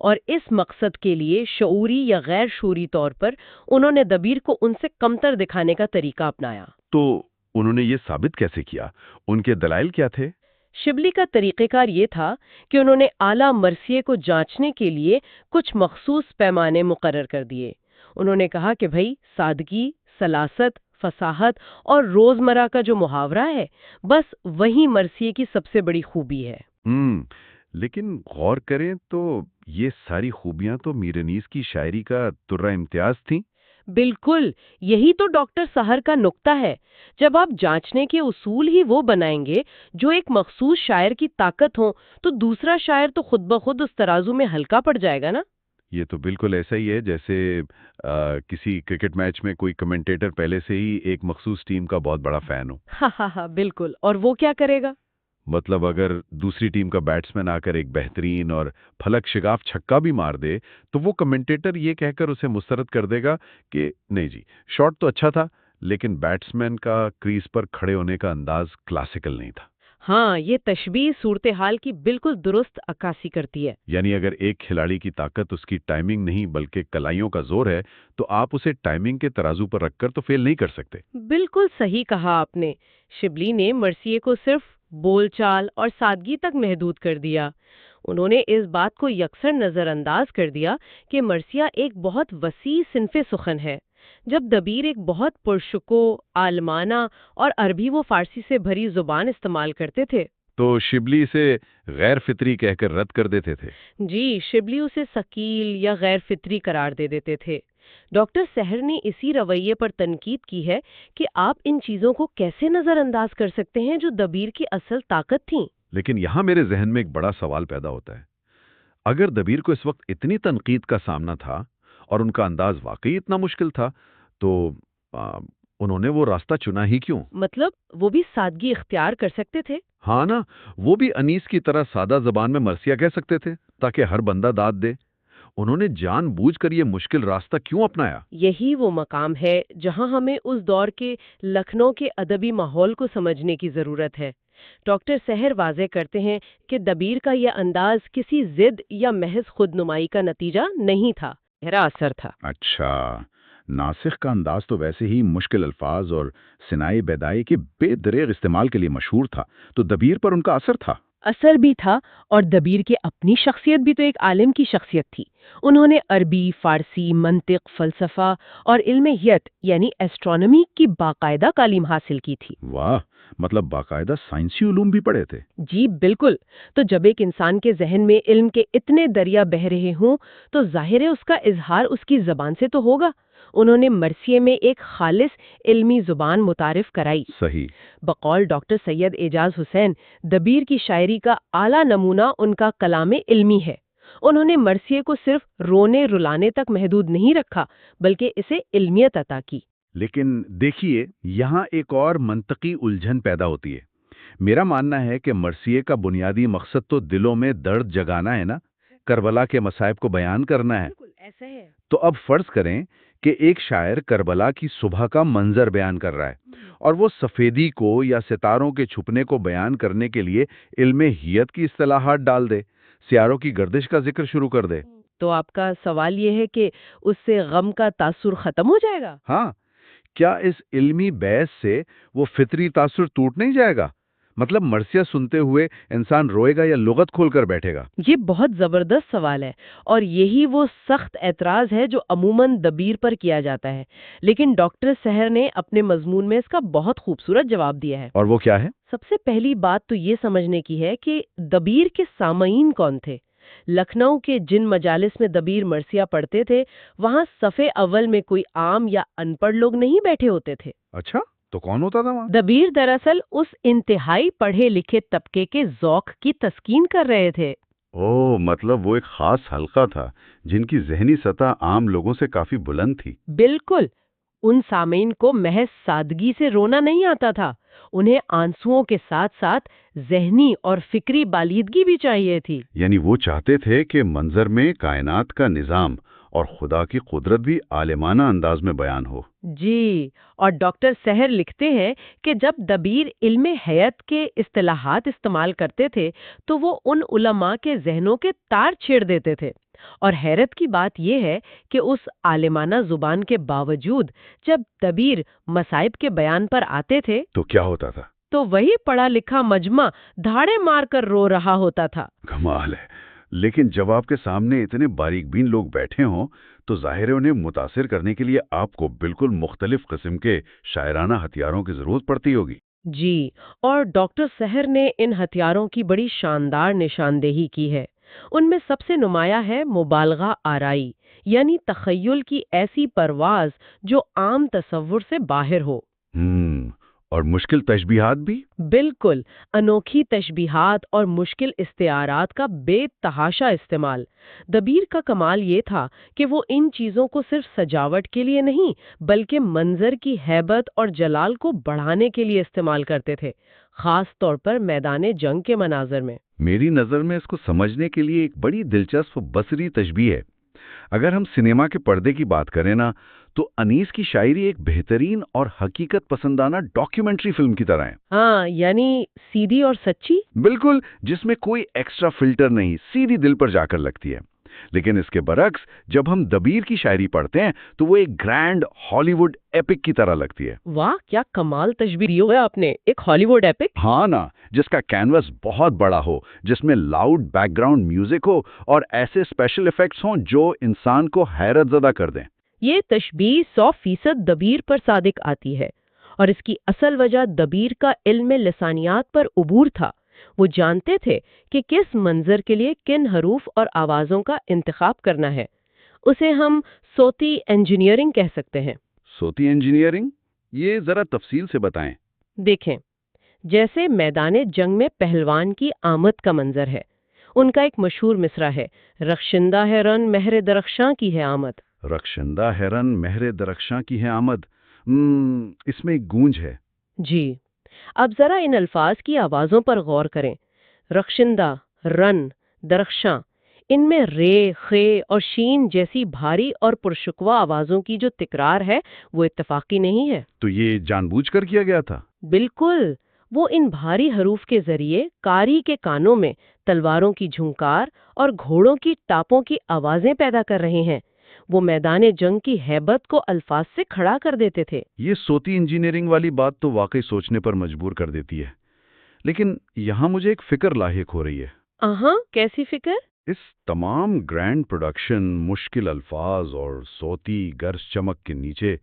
اور اس مقصد کے لیے شعوری یا غیر شعوری طور پر انہوں نے دبیر کو ان سے کمتر دکھانے کا طریقہ اپنایا۔ تو انہوں نے یہ ثابت کیسے کیا؟ ان کے دلائل کیا تھے؟ شبلی کا طریقہ کار یہ تھا کہ انہوں نے اعلیٰ مرثیے کو جانچنے کے لیے کچھ مخصوص پیمانے مقرر کر دیے۔ انہوں نے کہا کہ بھئی سادگی، سلاست، فصاحت اور روزمرہ کا جو محاورہ ہے، بس وہی مرثیے کی سب سے بڑی خوبی ہے۔ لیکن غور کریں تو یہ ساری خوبیاں تو میرنیز کی شاعری کا درہ امتیاز تھیں۔ بالکل، یہی تو ڈاکٹر سحر کا نقطہ ہے۔ جب آپ جانچنے کے اصول ہی وہ بنائیں گے جو ایک مخصوص شاعر کی طاقت ہوں، تو دوسرا شاعر تو خود بخود اس ترازو میں ہلکا پڑ جائے گا نا۔ یہ تو بالکل ایسا ہی ہے جیسے کسی کرکٹ میچ میں کوئی کمنٹیٹر پہلے سے ہی ایک مخصوص ٹیم کا بہت بڑا فین ہو۔ ہاں بالکل، اور وہ کیا کرے گا؟ مطلب اگر دوسری ٹیم کا بیٹسمین آ کر ایک بہترین اور پھلک شگاف چھکا بھی مار دے تو وہ کمنٹیٹر یہ کہہ کر اسے مسترد کر دے گا کہ نہیں جی، شاٹ تو اچھا تھا لیکن بیٹسمین کا کریز پر کھڑے ہونے کا انداز کلاسیکل نہیں تھا۔ ہاں، یہ تشبیہ صورتحال کی بالکل درست عکاسی کرتی ہے۔ یعنی اگر ایک کھلاڑی کی طاقت اس کی ٹائمنگ نہیں بلکہ کلائیوں کا زور ہے تو آپ اسے ٹائمنگ کے ترازو پر رکھ کر تو فیل نہیں کر سکتے۔ بالکل صحیح کہا آپ نے۔ شبلی نے مرثیے کو صرف بول چال اور سادگی تک محدود کر دیا۔ انہوں نے اس بات کو یکسر نظر انداز کر دیا کہ مرثیہ ایک بہت وسیع صنف سخن ہے۔ جب دبیر ایک بہت پرشکو، عالمانہ اور عربی و فارسی سے بھری زبان استعمال کرتے تھے تو شبلی اسے غیر فطری کہہ کر رد کر دیتے تھے۔ جی، شبلی اسے ثقیل یا غیر فطری قرار دے دیتے تھے۔ ڈاکٹر سحر نے اسی رویے پر تنقید کی ہے کہ آپ ان چیزوں کو کیسے نظر انداز کر سکتے ہیں جو دبیر کی اصل طاقت تھیں۔ لیکن یہاں میرے ذہن میں ایک بڑا سوال پیدا ہوتا ہے۔ اگر دبیر کو اس وقت اتنی تنقید کا سامنا تھا اور ان کا انداز واقعی اتنا مشکل تھا تو انہوں نے وہ راستہ چنا ہی کیوں؟ مطلب وہ بھی سادگی اختیار کر سکتے تھے۔ ہاں نا، وہ بھی انیس کی طرح سادہ زبان میں مرثیہ کہہ سکتے تھے تاکہ ہر بندہ داد دے۔ انہوں نے جان بوجھ کر یہ مشکل راستہ کیوں اپنایا؟ یہی وہ مقام ہے جہاں ہمیں اس دور کے لکھنؤ کے ادبی ماحول کو سمجھنے کی ضرورت ہے۔ ڈاکٹر سحر واضح کرتے ہیں کہ دبیر کا یہ انداز کسی ضد یا محض خود نمائی کا نتیجہ نہیں تھا، گہرا اثر تھا۔ اچھا، ناسخ کا انداز تو ویسے ہی مشکل الفاظ اور صناعی بیدائی کے بے دریغ استعمال کے لیے مشہور تھا، تو دبیر پر ان کا اثر تھا؟ اثر بھی تھا، اور دبیر کی اپنی شخصیت بھی تو ایک عالم کی شخصیت تھی۔ انہوں نے عربی، فارسی، منطق، فلسفہ اور علم ہیت یعنی ایسٹرونومی کی باقاعدہ تعلیم حاصل کی تھی۔ واہ، مطلب باقاعدہ سائنسی علوم بھی پڑھے تھے؟ جی بالکل۔ تو جب ایک انسان کے ذہن میں علم کے اتنے دریا بہہ رہے ہوں تو ظاہر ہے اس کا اظہار اس کی زبان سے تو ہوگا۔ انہوں نے مرثیے میں ایک خالص علمی زبان متعارف کرائی۔ صحیح۔ بقول ڈاکٹر سید اعجاز حسین، دبیر کی شاعری کا اعلیٰ نمونہ ان کا کلام علمی ہے۔ انہوں نے مرثیے کو صرف رونے رلانے تک محدود نہیں رکھا بلکہ اسے علمیت عطا کی۔ لیکن دیکھیے، یہاں ایک اور منطقی الجھن پیدا ہوتی ہے۔ میرا ماننا ہے کہ مرثیے کا بنیادی مقصد تو دلوں میں درد جگانا ہے نا، کربلا کے مصائب کو بیان کرنا ہے۔ بالکل ایسا ہے۔ تو اب فرض کریں کہ ایک شاعر کربلا کی صبح کا منظر بیان کر رہا ہے اور وہ سفیدی کو یا ستاروں کے چھپنے کو بیان کرنے کے لیے علم ہیت کی اصطلاحات ڈال دے، سیاروں کی گردش کا ذکر شروع کر دے۔ تو آپ کا سوال یہ ہے کہ اس سے غم کا تاثر ختم ہو جائے گا؟ ہاں، کیا اس علمی بحث سے وہ فطری تاثر ٹوٹ نہیں جائے گا؟ مطلب مرثیہ سنتے ہوئے انسان روئے گا یا لغت کھول کر بیٹھے گا؟ یہ بہت زبردست سوال ہے، اور یہی وہ سخت اعتراض ہے جو عموماً دبیر پر کیا جاتا ہے، لیکن ڈاکٹر سحر نے اپنے مضمون میں اس کا بہت خوبصورت جواب دیا ہے۔ اور وہ کیا ہے؟ سب سے پہلی بات تو یہ سمجھنے کی ہے کہ دبیر کے سامعین کون تھے۔ لکھنؤ کے جن مجالس میں دبیر مرثیہ پڑھتے تھے وہاں صف اول میں کوئی عام یا ان پڑھ لوگ نہیں بیٹھے ہوتے تھے۔ اچھا، تو کون ہوتا تھا وہاں؟ دبیر دراصل اس انتہائی پڑھے لکھے طبقے کے ذوق کی تسکین کر رہے تھے۔ مطلب وہ ایک خاص حلقہ تھا جن کی ذہنی سطح عام لوگوں سے کافی بلند تھی۔ بالکل، ان سامعین کو محض سادگی سے رونا نہیں آتا تھا، انہیں آنسوؤں کے ساتھ ساتھ ذہنی اور فکری بالیدگی بھی چاہیے تھی۔ یعنی وہ چاہتے تھے کہ منظر میں کائنات کا نظام اور خدا کی قدرت بھی عالمانہ انداز میں بیان ہو۔ جی، اور ڈاکٹر سحر لکھتے ہیں کہ جب دبیر علم حیات کے اصطلاحات استعمال کرتے تھے تو وہ ان علماء کے ذہنوں کے تار چھیڑ دیتے تھے۔ اور حیرت کی بات یہ ہے کہ اس عالمانہ زبان کے باوجود جب دبیر مصائب کے بیان پر آتے تھے تو کیا ہوتا تھا؟ تو وہی پڑھا لکھا مجمع دھاڑے مار کر رو رہا ہوتا تھا۔ کمال ہے۔ لیکن جب آپ کے سامنے اتنے باریک بین لوگ بیٹھے ہوں تو ظاہر ہے انہیں متاثر کرنے کے لیے آپ کو بالکل مختلف قسم کے شاعرانہ ہتھیاروں کی ضرورت پڑتی ہوگی۔ جی، اور ڈاکٹر سحر نے ان ہتھیاروں کی بڑی شاندار نشاندہی کی ہے۔ ان میں سب سے نمایاں ہے مبالغہ آرائی، یعنی تخیل کی ایسی پرواز جو عام تصور سے باہر ہو۔ اور مشکل تشبیہات بھی؟ بالکل، انوکھی تشبیہات اور مشکل استعارات کا بے تحاشا استعمال۔ دبیر کا کمال یہ تھا کہ وہ ان چیزوں کو صرف سجاوٹ کے لیے نہیں بلکہ منظر کی ہیبت اور جلال کو بڑھانے کے لیے استعمال کرتے تھے، خاص طور پر میدان جنگ کے مناظر میں۔ میری نظر میں اس کو سمجھنے کے لیے ایک بڑی دلچسپ بصری تشبیہ ہے۔ اگر ہم سنیما کے پردے کی بات کریں نا تو انیس کی شاعری ایک بہترین اور حقیقت پسندانہ ڈاکیومنٹری فلم کی طرح ہے۔ ہاں، یعنی سیدھی اور سچی۔ بالکل، جس میں کوئی ایکسٹرا فلٹر نہیں، سیدھی دل پر جا کر لگتی ہے۔ لیکن اس کے برعکس جب ہم دبیر کی شاعری پڑھتے ہیں تو وہ ایک گرینڈ ہالی ووڈ ایپک کی طرح لگتی ہے۔ واہ، کیا کمال تشبیہ دی ہے آپ نے، ایک ہالی ووڈ ایپک۔ ہاں نا، جس کا کینوس بہت بڑا ہو، جس میں لاؤڈ بیک گراؤنڈ میوزک ہو اور ایسے اسپیشل ایفیکٹس ہوں جو انسان کو حیرت زدہ کر دیں۔ یہ تشبیہ 100% دبیر پر صادق آتی ہے، اور اس کی اصل وجہ دبیر کا علم لسانیات پر عبور تھا۔ وہ جانتے تھے کہ کس منظر کے لیے کن حروف اور آوازوں کا انتخاب کرنا ہے۔ اسے ہم صوتی انجینئرنگ کہہ سکتے ہیں۔ صوتی انجینئرنگ؟ یہ ذرا تفصیل سے بتائیں۔ دیکھیں، جیسے میدان جنگ میں پہلوان کی آمد کا منظر ہے، ان کا ایک مشہور مصرع ہے، رخشندہ ہے رن مہر درخشاں کی ہے آمد۔ رخشندہ ہے رن مہر درخشاں کی ہے آمد، اس میں ایک گونج ہے۔ جی، اب ذرا ان الفاظ کی آوازوں پر غور کریں۔ رخشندہ، رن، درخشاں، ان میں رے، خے اور شین جیسی بھاری اور پرشکوہ آوازوں کی جو تکرار ہے وہ اتفاقی نہیں ہے۔ تو یہ جان بوجھ کر کیا گیا تھا؟ بالکل، وہ ان بھاری حروف کے ذریعے قاری کے کانوں میں تلواروں کی جھنکار اور گھوڑوں کی ٹاپوں کی آوازیں پیدا کر رہے ہیں۔ وہ میدان جنگ کی ہیبت کو الفاظ سے کھڑا کر دیتے تھے۔ یہ صوتی انجینئرنگ والی بات تو واقعی سوچنے پر مجبور کر دیتی ہے، لیکن یہاں مجھے ایک فکر لاحق ہو رہی ہے۔ کیسی فکر؟ اس تمام گرینڈ پروڈکشن، مشکل الفاظ اور صوتی گرج چمک کے نیچے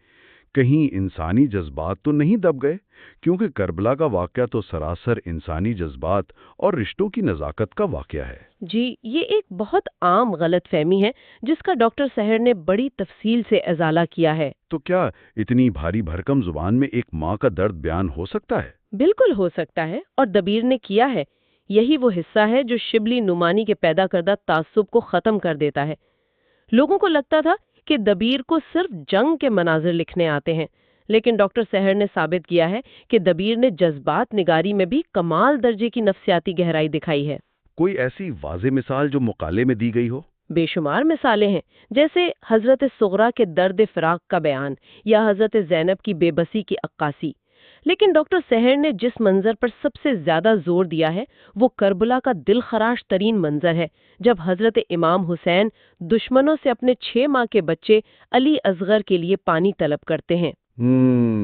کہیں انسانی جذبات تو نہیں دب گئے؟ کیونکہ کربلا کا واقعہ تو سراسر انسانی جذبات اور رشتوں کی نزاکت کا واقعہ ہے۔ جی، یہ ایک بہت عام غلط فہمی ہے جس کا ڈاکٹر سحر نے بڑی تفصیل سے ازالہ کیا ہے۔ تو کیا اتنی بھاری بھرکم زبان میں ایک ماں کا درد بیان ہو سکتا ہے؟ بالکل ہو سکتا ہے، اور دبیر نے کیا ہے۔ یہی وہ حصہ ہے جو شبلی نعمانی کے پیدا کردہ تعصب کو ختم کر دیتا ہے۔ لوگوں کو لگتا تھا کہ دبیر کو صرف جنگ کے مناظر لکھنے آتے ہیں، لیکن ڈاکٹر سحر نے ثابت کیا ہے کہ دبیر نے جذبات نگاری میں بھی کمال درجے کی نفسیاتی گہرائی دکھائی ہے۔ کوئی ایسی واضح مثال جو مقالے میں دی گئی ہو؟ بے شمار مثالیں ہیں، جیسے حضرت صغرا کے درد فراق کا بیان یا حضرت زینب کی بے بسی کی عکاسی۔ لیکن ڈاکٹر سحر نے جس منظر پر سب سے زیادہ زور دیا ہے وہ کربلا کا دل خراش ترین منظر ہے، جب حضرت امام حسین دشمنوں سے اپنے 6 ماہ کے بچے علی اصغر کے لیے پانی طلب کرتے ہیں۔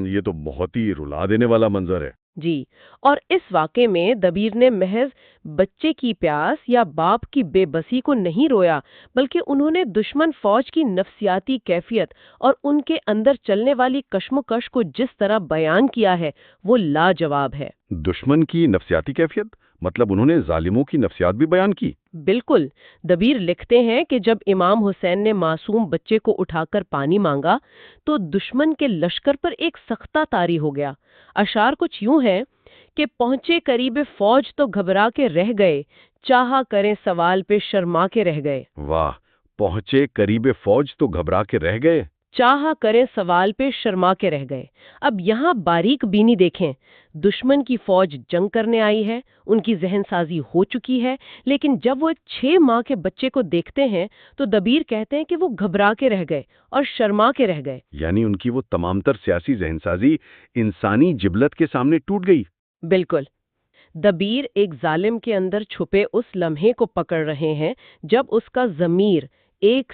یہ تو بہت ہی رلا دینے والا منظر ہے۔ جی، اور اس واقعے میں دبیر نے محض بچے کی پیاس یا باپ کی بے بسی کو نہیں رویا، بلکہ انہوں نے دشمن فوج کی نفسیاتی کیفیت اور ان کے اندر چلنے والی کشمکش کو جس طرح بیان کیا ہے وہ لاجواب ہے۔ دشمن کی نفسیاتی کیفیت؟ مطلب انہوں نے ظالموں کی نفسیات بھی بیان کی؟ بالکل، دبیر لکھتے ہیں کہ جب امام حسین نے معصوم بچے کو اٹھا کر پانی مانگا تو دشمن کے لشکر پر ایک سختہ طاری ہو گیا۔ اشعار کچھ یوں ہیں کہ پہنچے قریب فوج تو گھبرا کے رہ گئے، چاہا کریں سوال پہ شرما کے رہ گئے۔ واہ، پہنچے قریب فوج تو گھبرا کے رہ گئے، چاہا کریں سوال پہ شرما کے رہ گئے۔ اب یہاں باریک بینی دیکھیں، دشمن کی فوج جنگ کرنے آئی ہے، ان کی ذہن سازی ہو چکی ہے، لیکن جب وہ ایک 6 ماہ کے بچے کو دیکھتے ہیں تو دبیر کہتے ہیں کہ وہ گھبرا کے رہ گئے اور شرما کے رہ گئے۔ یعنی ان کی وہ تمام تر سیاسی ذہن سازی انسانی جبلت کے سامنے ٹوٹ گئی۔ بالکل، دبیر ایک ظالم کے اندر چھپے اس لمحے کو پکڑ رہے ہیں جب اس کا ضمیر 1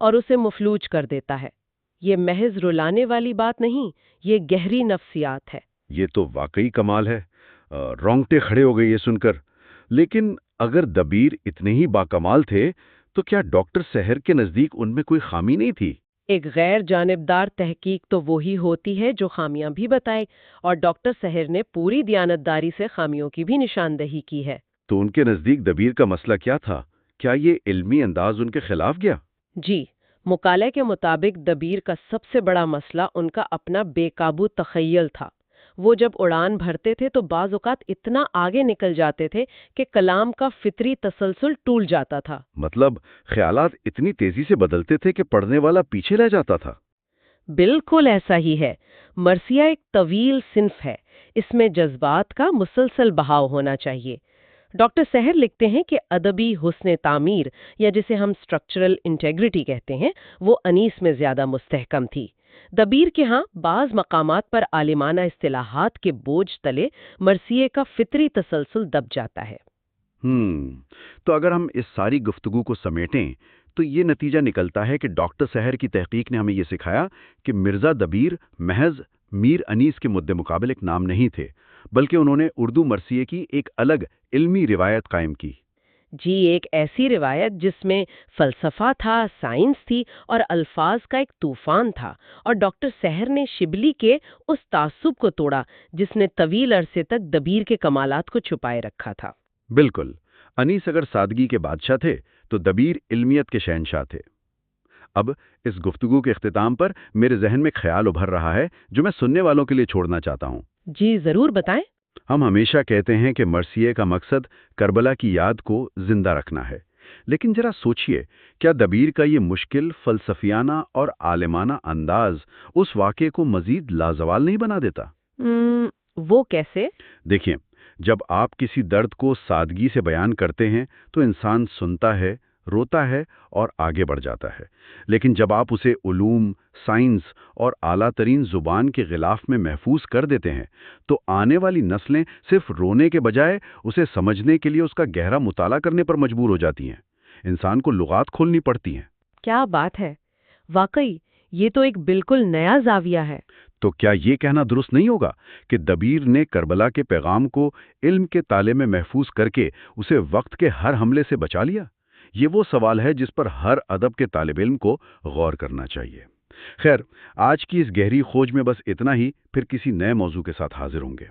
اور اسے مفلوج کر دیتا ہے۔ یہ محض رلانے والی بات نہیں، یہ گہری نفسیات ہے۔ یہ تو واقعی کمال ہے۔ رونگٹے کھڑے ہو گئے یہ سن کر۔ لیکن اگر دبیر اتنے ہی باکمال تھے تو کیا ڈاکٹر سحر کے نزدیک ان میں کوئی خامی نہیں تھی؟ ایک غیر جانبدار تحقیق تو وہی ہوتی ہے جو خامیاں بھی بتائے، اور ڈاکٹر سحر نے پوری دیانتداری سے خامیوں کی بھی نشاندہی کی ہے۔ تو ان کے نزدیک دبیر کا مسئلہ کیا تھا؟ کیا یہ علمی انداز ان کے خلاف گیا؟ جی، مقالے کے مطابق دبیر کا سب سے بڑا مسئلہ ان کا اپنا بے قابو تخیل تھا۔ وہ جب اڑان بھرتے تھے تو بعض اوقات اتنا آگے نکل جاتے تھے کہ کلام کا فطری تسلسل ٹوٹ جاتا تھا۔ مطلب خیالات اتنی تیزی سے بدلتے تھے کہ پڑھنے والا پیچھے رہ جاتا تھا۔ بالکل ایسا ہی ہے۔ مرثیہ ایک طویل صنف ہے، اس میں جذبات کا مسلسل بہاؤ ہونا چاہیے۔ ڈاکٹر سحر لکھتے ہیں کہ ادبی حسن تعمیر، یا جسے ہم اسٹرکچرل انٹیگریٹی کہتے ہیں، وہ انیس میں زیادہ مستحکم تھی۔ دبیر کے ہاں بعض مقامات پر عالمانہ اصطلاحات کے بوجھ تلے مرثیے کا فطری تسلسل دب جاتا ہے۔ تو اگر ہم اس ساری گفتگو کو سمیٹیں تو یہ نتیجہ نکلتا ہے کہ ڈاکٹر سحر کی تحقیق نے ہمیں یہ سکھایا کہ مرزا دبیر محض میر انیس کے مد مقابل ایک نام نہیں تھے، بلکہ انہوں نے اردو مرثیے کی ایک الگ علمی روایت قائم کی۔ جی، ایک ایسی روایت جس میں فلسفہ تھا، سائنس تھی، اور الفاظ کا ایک طوفان تھا، اور ڈاکٹر سحر نے شبلی کے اس تعصب کو توڑا جس نے طویل عرصے تک دبیر کے کمالات کو چھپائے رکھا تھا۔ بالکل، انیس اگر سادگی کے بادشاہ تھے تو دبیر علمیت کے شہنشاہ تھے۔ اب اس گفتگو کے اختتام پر میرے ذہن میں خیال ابھر رہا ہے جو میں سننے والوں کے لیے چھوڑنا چاہتا ہوں۔ جی ضرور بتائیں۔ ہم ہمیشہ کہتے ہیں کہ مرثیے کا مقصد کربلا کی یاد کو زندہ رکھنا ہے، لیکن ذرا سوچئے، کیا دبیر کا یہ مشکل فلسفیانہ اور عالمانہ انداز اس واقعے کو مزید لازوال نہیں بنا دیتا؟ وہ کیسے؟ دیکھیں، جب آپ کسی درد کو سادگی سے بیان کرتے ہیں تو انسان سنتا ہے، روتا ہے اور آگے بڑھ جاتا ہے، لیکن جب آپ اسے علوم، سائنس اور اعلیٰ ترین زبان کے غلاف میں محفوظ کر دیتے ہیں تو آنے والی نسلیں صرف رونے کے بجائے اسے سمجھنے کے لیے اس کا گہرا مطالعہ کرنے پر مجبور ہو جاتی ہیں۔ انسان کو لغات کھولنی پڑتی ہیں۔ کیا بات ہے! واقعی یہ تو ایک بالکل نیا زاویہ ہے۔ تو کیا یہ کہنا درست نہیں ہوگا کہ دبیر نے کربلا کے پیغام کو علم کے تالے میں محفوظ کر کے اسے وقت کے ہر حملے سے بچا لیا؟ یہ وہ سوال ہے جس پر ہر ادب کے طالب علم کو غور کرنا چاہیے۔ خیر، آج کی اس گہری کھوج میں بس اتنا ہی، پھر کسی نئے موضوع کے ساتھ حاضر ہوں گے۔